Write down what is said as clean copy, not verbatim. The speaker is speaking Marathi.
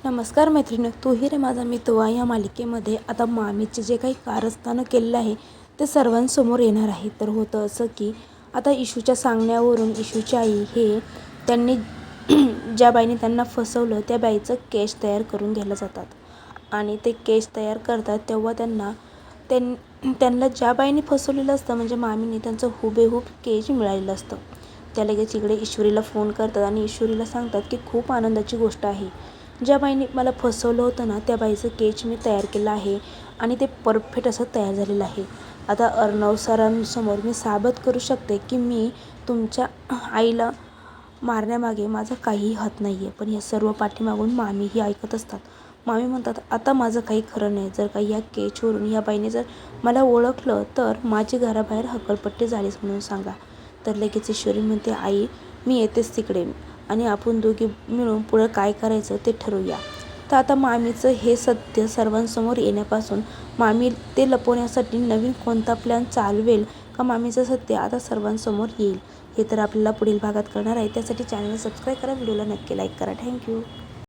नमस्कार मैत्रिणी, तू ही रे माझा मित्र या मालिकेमध्ये आता मामीचे जे काही कारस्थानं केलेलं आहे ते सर्वांसमोर येणार आहे. तर होतं असं की आता इशूच्या सांगण्यावरून इशूची आई हे त्यांनी ज्या बाईने त्यांना फसवलं त्या बाईचं केस तयार करून घ्यायला जातात आणि ते केस तयार करतात तेव्हा त्यांना ज्या बाईने फसवलेलं असतं म्हणजे मामीने त्यांचं हुबेहूब केस मिळालेलं असतं. त्या लगेच इकडे ईश्वरीला फोन करतात आणि ईश्वरीला सांगतात की खूप आनंदाची गोष्ट आहे, ज्या बाईने मला फसवलं होतं ना त्या बाईचं केच मी तयार केलं आहे आणि ते परफेक्ट असं तयार झालेलं आहे. आता अर्णव सरांसमोर मी साबित करू शकते की मी तुमच्या आईला मारण्यामागे माझा काहीही हात नाही आहे. पण हे सर्व पाठीमागून मामीही ऐकत असतात. मामी म्हणतात, आता माझं काही खरं नाही. जर काही या केचवरून या बाईने जर मला ओळखलं तर माझी घराबाहेर हकलपट्टी झालीच म्हणून सांगा. तर लगेच ईश्वरी म्हणते, आई मी येतेच तिकडे आणि आपण दोघी मिळून पुढं काय करायचं ते ठरवूया. तर आता मामीचं हे सत्य सर्वांसमोर येण्यापासून मामी ते लपवण्यासाठी नवीन कोणता प्लॅन चालवेल का मामीचं सत्य आता सर्वांसमोर येईल हे तर आपल्याला पुढील भागात कळणार आहे. त्यासाठी चॅनलला सबस्क्राईब करा, व्हिडिओला नक्की लाईक करा. थँक्यू.